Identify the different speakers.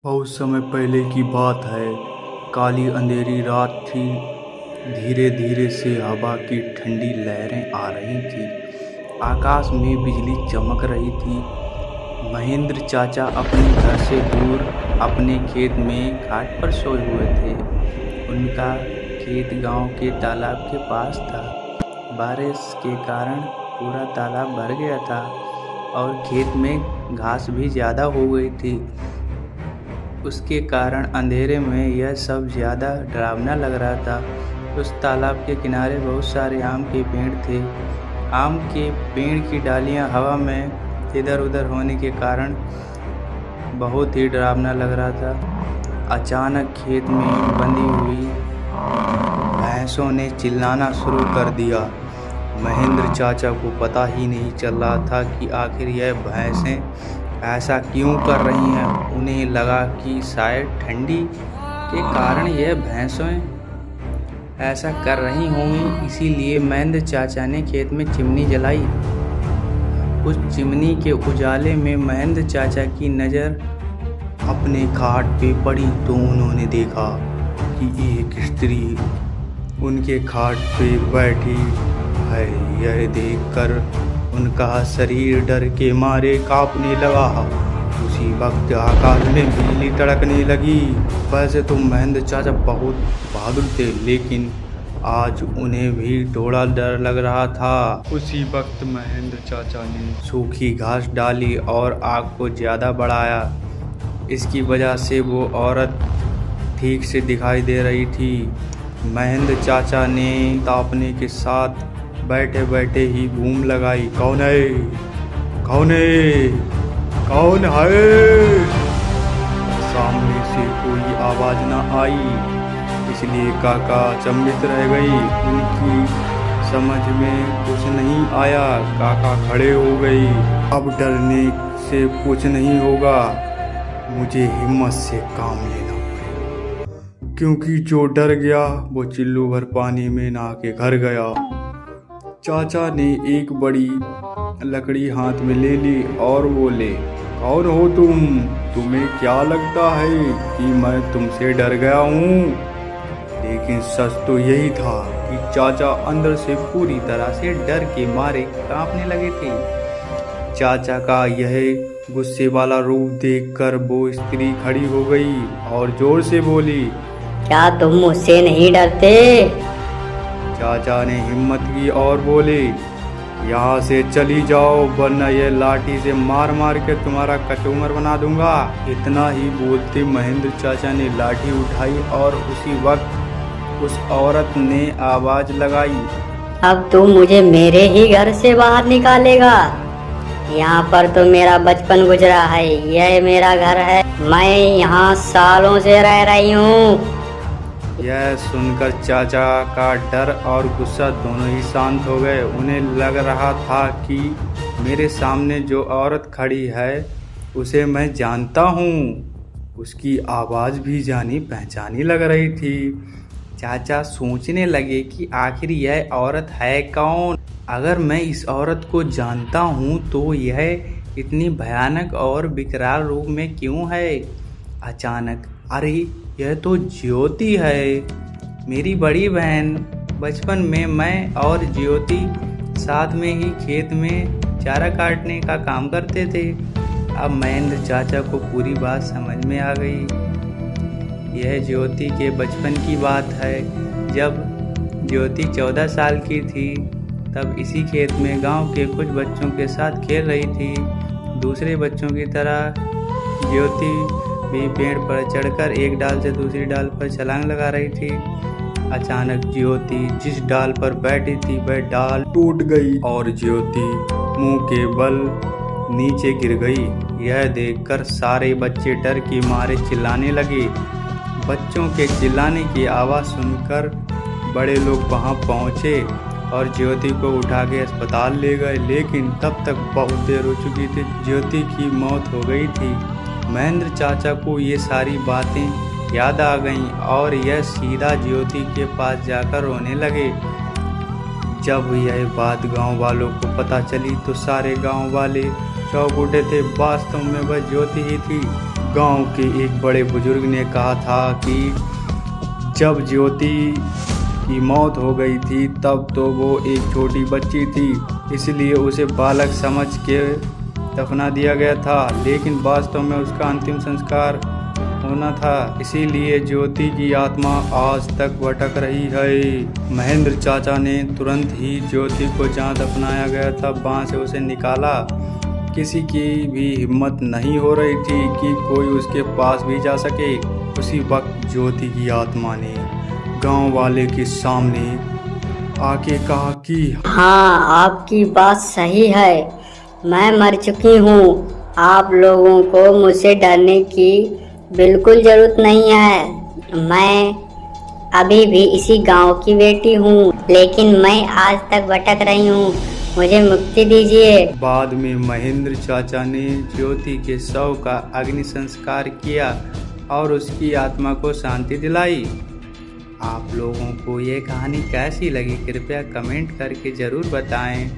Speaker 1: बहुत समय पहले की बात है। काली अंधेरी रात थी। धीरे धीरे से हवा की ठंडी लहरें आ रही थी। आकाश में बिजली चमक रही थी। महेंद्र चाचा अपने घर से दूर अपने खेत में घाट पर सोए हुए थे। उनका खेत गांव के तालाब के पास था। बारिश के कारण पूरा तालाब भर गया था और खेत में घास भी ज़्यादा हो गई थी। उसके कारण अंधेरे में यह सब ज़्यादा डरावना लग रहा था। उस तालाब के किनारे बहुत सारे आम के पेड़ थे। आम के पेड़ की डालियां हवा में इधर उधर होने के कारण बहुत ही डरावना लग रहा था। अचानक खेत में बंधी हुई भैंसों ने चिल्लाना शुरू कर दिया। महेंद्र चाचा को पता ही नहीं चल रहा था कि आखिर यह भैंसें ऐसा क्यों कर रही हैं। उन्हें लगा कि शायद ठंडी के कारण यह भैंसें ऐसा कर रही होंगी, इसीलिए महेंद्र चाचा ने खेत में चिमनी जलाई। उस चिमनी के उजाले में महेंद्र चाचा की नज़र अपने खाट पे पड़ी तो उन्होंने देखा कि एक स्त्री उनके खाट पे बैठी है। यह देखकर उनका शरीर डर के मारे कांपने लगा। उसी वक्त आकाश में बिजली तड़कने लगी। वैसे तो महेंद्र चाचा बहुत बहादुर थे, लेकिन आज उन्हें भी थोड़ा डर लग रहा था। उसी वक्त महेंद्र चाचा ने सूखी घास डाली और आग को ज़्यादा बढ़ाया। इसकी वजह से वो औरत ठीक से दिखाई दे रही थी। महेंद्र चाचा ने तापने के साथ बैठे बैठे ही बूम लगाई, कौन है, कौन है, कौन है। सामने से कोई आवाज़ न आई, इसलिए काका अचंभित रह गई। उनकी समझ में कुछ नहीं आया। काका खड़े हो गई। अब डरने से कुछ नहीं होगा, मुझे हिम्मत से काम लेना पड़ेगा, क्योंकि जो डर गया वो चिल्लू भर पानी में नहा के घर गया। चाचा ने एक बड़ी लकड़ी हाथ में ले ली और बोले, कौन हो तुम? तुम्हें क्या लगता है कि मैं तुमसे डर गया हूँ? लेकिन सच तो यही था कि चाचा अंदर से पूरी तरह से डर के मारे कांपने लगे थे। चाचा का यह गुस्से वाला रूप देखकर वो स्त्री खड़ी हो गई और जोर से बोली,
Speaker 2: क्या तुम मुझसे नहीं डरते?
Speaker 1: चाचा ने हिम्मत की और बोले, यहाँ से चली जाओ, वरना यह लाठी से मार मार के तुम्हारा कचूमर बना दूंगा। इतना ही बोलते महेंद्र चाचा ने लाठी उठाई और उसी वक्त उस औरत ने आवाज लगाई,
Speaker 2: अब तू मुझे मेरे ही घर से बाहर निकालेगा? यहाँ पर तो मेरा बचपन गुजरा है, यह मेरा घर है, मैं यहाँ सालों से रह रही हूँ।
Speaker 1: यह सुनकर चाचा का डर और गुस्सा दोनों ही शांत हो गए। उन्हें लग रहा था कि मेरे सामने जो औरत खड़ी है उसे मैं जानता हूँ। उसकी आवाज़ भी जानी पहचानी लग रही थी। चाचा सोचने लगे कि आखिर यह औरत है कौन? अगर मैं इस औरत को जानता हूँ तो यह इतनी भयानक और विकराल रूप में क्यों है? अचानक, अरे यह तो ज्योति है, मेरी बड़ी बहन। बचपन में मैं और ज्योति साथ में ही खेत में चारा काटने का काम करते थे। अब महेंद्र चाचा को पूरी बात समझ में आ गई। यह ज्योति के बचपन की बात है। जब ज्योति 14 साल की थी तब इसी खेत में गांव के कुछ बच्चों के साथ खेल रही थी। दूसरे बच्चों की तरह ज्योति भी पेड़ पर चढ़कर एक डाल से दूसरी डाल पर छलांग लगा रही थी। अचानक ज्योति जिस डाल पर बैठी थी वह डाल टूट गई और ज्योति मुंह के बल नीचे गिर गई। यह देखकर सारे बच्चे डर के मारे चिल्लाने लगे। बच्चों के चिल्लाने की आवाज़ सुनकर बड़े लोग वहां पहुंचे और ज्योति को उठा के अस्पताल ले गए, लेकिन तब तक बहुत देर हो चुकी थी। ज्योति की मौत हो गई थी। महेंद्र चाचा को ये सारी बातें याद आ गईं और यह सीधा ज्योति के पास जाकर रोने लगे। जब यह बात गांव वालों को पता चली तो सारे गांव वाले चौंक उठे थे। वास्तव में वह ज्योति ही थी गांव के एक बड़े बुजुर्ग ने कहा था कि जब ज्योति की मौत हो गई थी तब तो वो एक छोटी बच्ची थी, इसलिए उसे बालक समझ के दफना दिया गया था, लेकिन वास्तव में उसका अंतिम संस्कार होना था। इसीलिए ज्योति की आत्मा आज तक भटक रही है। महेंद्र चाचा ने तुरंत ही ज्योति को जहाँ दफनाया गया था वहाँ से उसे निकाला। किसी की भी हिम्मत नहीं हो रही थी कि कोई उसके पास भी जा सके। उसी वक्त ज्योति की आत्मा ने गांव वाले के सामने आके कहा कि
Speaker 2: हाँ, आपकी बात सही है, मैं मर चुकी हूँ। आप लोगों को मुझसे डरने की बिल्कुल जरूरत नहीं है। मैं अभी भी इसी गांव की बेटी हूँ, लेकिन मैं आज तक भटक रही हूँ, मुझे मुक्ति दीजिए।
Speaker 1: बाद में महेंद्र चाचा ने ज्योति के शव का अग्नि संस्कार किया और उसकी आत्मा को शांति दिलाई। आप लोगों को ये कहानी कैसी लगी कृपया कमेंट करके ज़रूर बताएं।